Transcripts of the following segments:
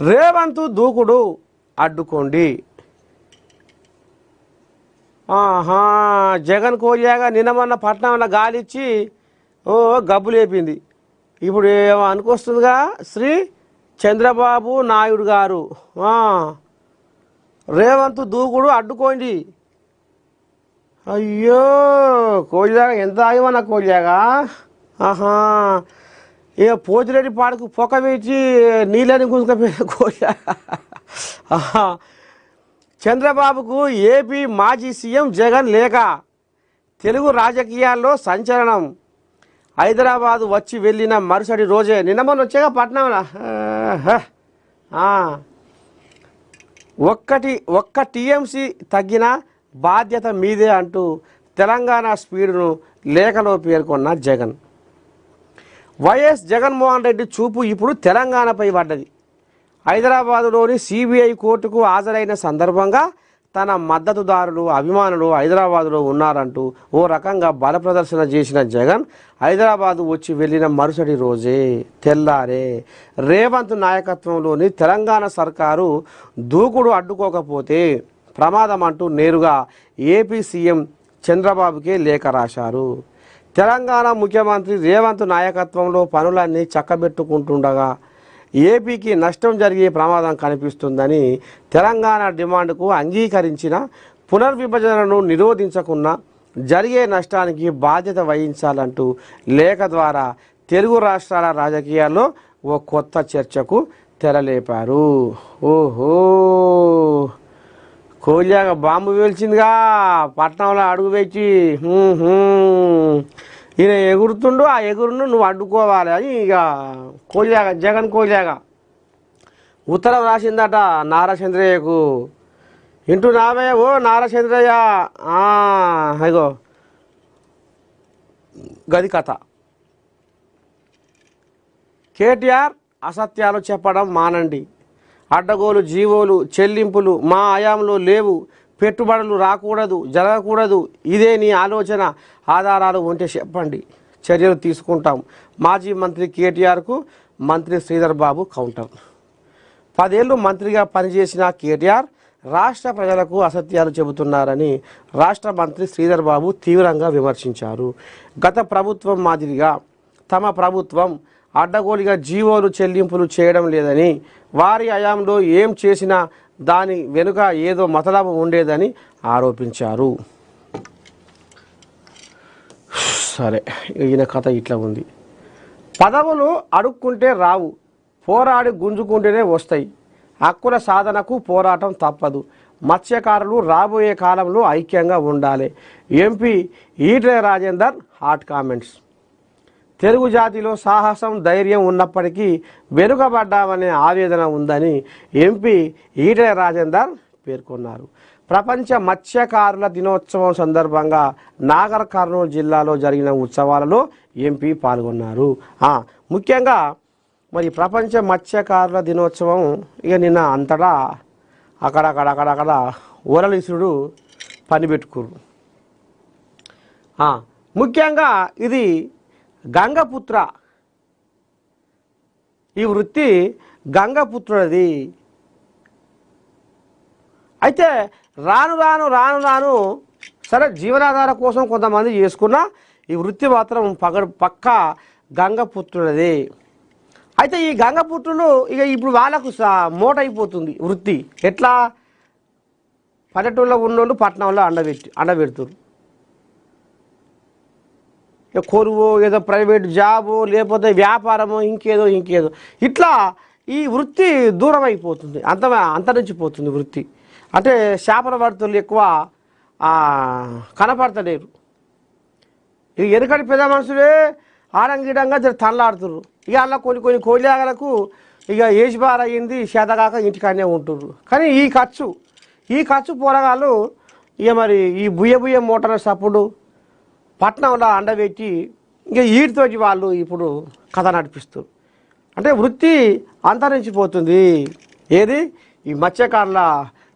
రేవంత్ దూకుడు అడ్డుకోండి. జగన్ కోరియాగా నిన్నమన్న పట్నంలో గాలిచ్చి గబ్బు లేపింది. ఇప్పుడు ఏమో అనుకొస్తుందిగా శ్రీ చంద్రబాబు నాయుడు గారు రేవంత్ దూకుడు అడ్డుకోండి. అయ్యో కోలియాగా ఎంత ఆగిమన్నా కోలియాగా ఇక పోతిరెడ్డి పాడకు పొక్క వేసి నీళ్ళని గుంజుకపోయిన కోలియాగా. చంద్రబాబుకు ఏపీ మాజీ సీఎం జగన్ లేఖ. తెలుగు రాజకీయాల్లో సంచలనం. హైదరాబాదు వచ్చి వెళ్ళిన మరుసటి రోజే నిన్న వచ్చాక పట్నంలో ఒక్క టీఎంసీ తగ్గిన బాధ్యత మీదే అంటూ తెలంగాణ స్పీడ్ను లేఖలో పేర్కొన్న జగన్. వైఎస్ జగన్మోహన్ రెడ్డి చూపు ఇప్పుడు తెలంగాణపై పడ్డది. హైదరాబాదులోని సిబిఐ కోర్టుకు హాజరైన సందర్భంగా తన మద్దతుదారులు అభిమానులు హైదరాబాదులో ఉన్నారంటూ ఓ రకంగా బల ప్రదర్శన చేసిన జగన్ హైదరాబాదు వచ్చి వెళ్ళిన మరుసటి రోజే తెల్లారే రేవంత్ నాయకత్వంలోని తెలంగాణ సర్కారు దూకుడు అడ్డుకోకపోతే ప్రమాదం అంటూ నేరుగా ఏపీ సీఎం చంద్రబాబుకే లేఖ రాశారు. తెలంగాణ ముఖ్యమంత్రి రేవంత్ నాయకత్వంలో పనులన్నీ చక్కబెట్టుకుంటుండగా ఏపీకి నష్టం జరిగే ప్రమాదం కనిపిస్తుందని తెలంగాణ డిమాండ్కు అంగీకరించిన పునర్విభజనను నిరోధించకుండా జరిగే నష్టానికి బాధ్యత వహించాలంటూ లేఖ ద్వారా తెలుగు రాష్ట్రాల రాజకీయాల్లో ఓ కొత్త చర్చకు తెరలేపారు. ఓహో కోలియాగా బాంబు వేల్చిందిగా పట్నంలో అడుగు పెట్టి ఈయన ఎగురుతుండు, ఆ ఎగురును నువ్వు అడ్డుకోవాలి అని ఇక కోలియాగా జగన్ కోలియాగా ఉత్తరం రాసిందట నారాచంద్రయ్యకు. ఇంటూ నావే ఓ నారాచంద్రయ్య అగో గది కథ. కేటీఆర్ అసత్యాలు చెప్పడం మానండి. అడ్డగోలు జీవోలు చెల్లింపులు మా హయాంలో లేవు, పెట్టుబడులు రాకూడదు జరగకూడదు, ఇదే నీ ఆలోచన, ఆధారాలు ఉంటే చెప్పండి, చర్యలు తీసుకుంటాం. మాజీ మంత్రి కేటీఆర్కు మంత్రి శ్రీధర్ బాబు కౌంటర్. 10 ఏళ్ళు మంత్రిగా పనిచేసిన కేటీఆర్ రాష్ట్ర ప్రజలకు అసత్యాలు చెబుతున్నారని రాష్ట్ర మంత్రి శ్రీధర్ బాబు తీవ్రంగా విమర్శించారు. గత ప్రభుత్వం మాదిరిగా తమ ప్రభుత్వం అడ్డగోలుగా జీవోలు చెల్లింపులు చేయడం లేదని, వారి హయాంలో ఏం చేసినా దాని వెనుక ఏదో మతలబు ఉండేదని ఆరోపించారు. సరే, ఈయన కథ ఇట్లా ఉంది. పదవులు అడుక్కుంటే రావు, పోరాడి గుంజుకుంటేనే వస్తాయి. హక్కుల సాధనకు పోరాటం తప్పదు. మత్స్యకారులు రాబోయే కాలంలో ఐక్యంగా ఉండాలి. MP Etela Rajender hot comments. Telugu జాతిలో సాహసం ధైర్యం ఉన్నప్పటికీ వెనుకబడ్డామనే ఆవేదన ఉందని ఎంపీ ఈటెల రాజేందర్ పేర్కొన్నారు. ప్రపంచ మత్స్యకారుల దినోత్సవం సందర్భంగా నాగర్ కర్నూలు జిల్లాలో జరిగిన ఉత్సవాలలో ఎంపీ పాల్గొన్నారు. ముఖ్యంగా మరి ప్రపంచ మత్స్యకారుల దినోత్సవం ఇక నిన్న అంతటా అక్కడక్కడ ఓరలిసుడు పనిపెట్టుకురు. ముఖ్యంగా ఇది గంగపుత్ర, ఈ వృత్తి గంగపుత్రుడిది. అయితే రాను రాను రాను రాను సరే జీవనాధార కోసం కొంతమంది చేసుకున్న ఈ వృత్తి మాత్రం పక్కా గంగపుత్రుడిది. అయితే ఈ గంగపుత్రులు ఇక ఇప్పుడు వాళ్ళకు మోట అయిపోతుంది వృత్తి. ఎట్లా? పల్లెటూళ్ళలో ఉన్నోళ్ళు పట్టణంలో అండబెడుతురు. కొరువు ఏదో ప్రైవేట్ జాబు లేకపోతే వ్యాపారము ఇంకేదో ఇట్లా ఈ వృత్తి దూరం అయిపోతుంది, అంతరించిపోతుంది వృత్తి. అంటే చేపల వర్తులు ఎక్కువ కనపడతలేరు. ఇక వెనుకటి పెద్ద మనుషులే ఆడంగిడంగా తనలాడుతున్నారు. ఇక అలా కొన్ని కోలియాగలకు ఇక ఏజ్ బార్ అయ్యింది, చేతగాక ఇంటికాడనే ఉంటున్నారు. కానీ ఈ ఖర్చు పోరగాళ్ళు ఇక మరి ఈ బుయ్య మోటార్ సప్పుడు పట్నంలో అండబెట్టి ఇక వీటితోటి వాళ్ళు ఇప్పుడు కథ నడిపిస్తారు. అంటే వృత్తి అంతరించిపోతుంది. ఏది? ఈ మత్స్యకారుల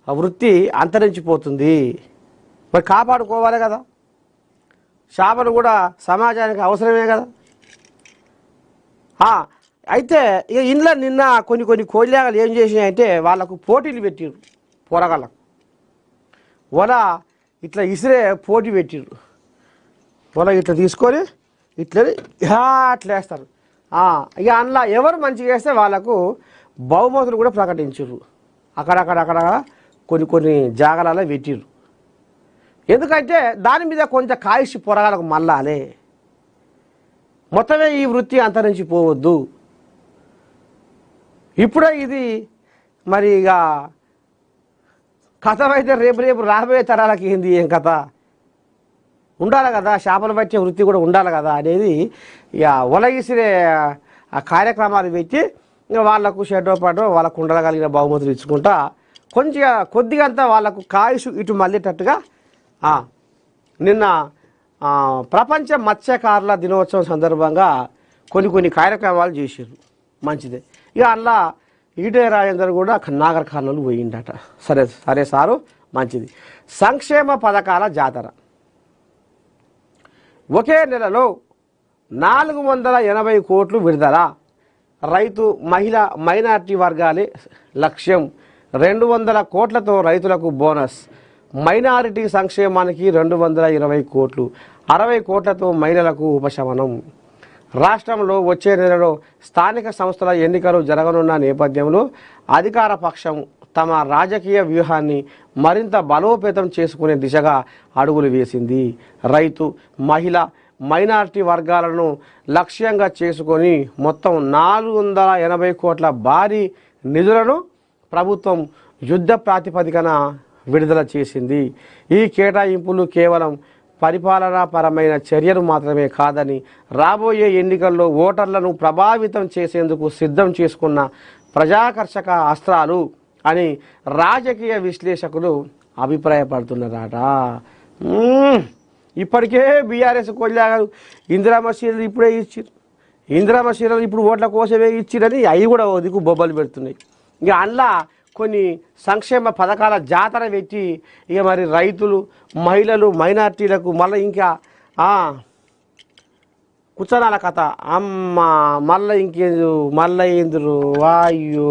వృత్తి అంతరించిపోతుంది. మరి కాపాడుకోవాలి కదా, చేపలు కూడా సమాజానికి అవసరమే కదా. అయితే ఇక ఇంట్లో నిన్న కొన్ని కోళ్ళాగలు ఏం చేసినాయంటే వాళ్ళకు పోటీలు పెట్టిర్రు పొరగాళ్ళకు వల ఇట్లా ఇసిరే పోటీ పెట్టిర్రు వల ఇట్లా తీసుకొని ఇట్లా అట్లా వేస్తారు ఇక అందులో ఎవరు మంచిగా వేస్తే వాళ్ళకు బహుమతులు కూడా ప్రకటించారు అక్కడక్కడ కొన్ని జాగాలలో పెట్టిర్రు ఎందుకంటే దాని మీద కొంచెం కాయిషి పొరగాలకు మళ్ళాలే మొత్తమే ఈ వృత్తి అంతరించిపోవద్దు ఇప్పుడే ఇది మరి ఇక కథ అయితే రేపు రాబోయే తరాలకి ఏంది ఏం కథ ఉండాలి కదా చేపలు పట్టే వృత్తి కూడా ఉండాలి కదా అనేది ఇక ఒలగిసిరే ఆ కార్యక్రమాలు పెట్టి ఇంకా వాళ్ళకు షెడ్డో పాటో వాళ్ళకు ఉండగలిగిన బహుమతులు ఇచ్చుకుంటా కొద్దిగా అంతా వాళ్ళకు కాయుషు ఇటు మళ్ళేటట్టుగా నిన్న ప్రపంచ మత్స్యకారుల దినోత్సవం సందర్భంగా కొన్ని కార్యక్రమాలు చేసారు మంచిదే ఇక అందులో ఈటే రాజేందర్ కూడా నాగర్ కర్నూలు పోయిండట సరే సారు మంచిది సంక్షేమ పథకాల జాతర ఒకే నెలలో 480 కోట్లు విడుదల రైతు మహిళా మైనార్టీ వర్గాలే లక్ష్యం 200 కోట్లతో రైతులకు బోనస్ మైనారిటీ సంక్షేమానికి 220 కోట్లు 60 కోట్లతో మహిళలకు ఉపశమనం రాష్ట్రంలో వచ్చే నెలలో స్థానిక సంస్థల ఎన్నికలు జరగనున్న నేపథ్యంలో అధికార పక్షం తమ రాజకీయ వ్యూహాన్ని మరింత బలోపేతం చేసుకునే దిశగా అడుగులు వేసింది రైతు మహిళ మైనారిటీ వర్గాలను లక్ష్యంగా చేసుకొని మొత్తం 480 కోట్ల భారీ నిధులను ప్రభుత్వం యుద్ధ ప్రాతిపదికన విడుదల చేసింది ఈ కేటాయింపులు కేవలం పరిపాలనాపరమైన చర్యలు మాత్రమే కాదని రాబోయే ఎన్నికల్లో ఓటర్లను ప్రభావితం చేసేందుకు సిద్ధం చేసుకున్న ప్రజాకర్షక అస్త్రాలు అని రాజకీయ విశ్లేషకులు అభిప్రాయపడుతున్నారట ఇప్పటికే బీఆర్ఎస్ కొల్లాగారు ఇందిరామ సీరియల్ ఇప్పుడే ఇచ్చారు ఇందిరామ సీరియల్ ఇప్పుడు ఓట్ల కోసమే ఇచ్చిరని అవి కూడా దిక్కు బొబ్బలు పెడుతున్నాయి ఇక అందులో కొన్ని సంక్షేమ పథకాల జాతర పెట్టి ఇక మరి రైతులు మహిళలు మైనార్టీలకు మళ్ళీ ఇంకా కుచనాల కథ అమ్మ మళ్ళీ ఇంకేందు మళ్ళీ ఏందురు వాయు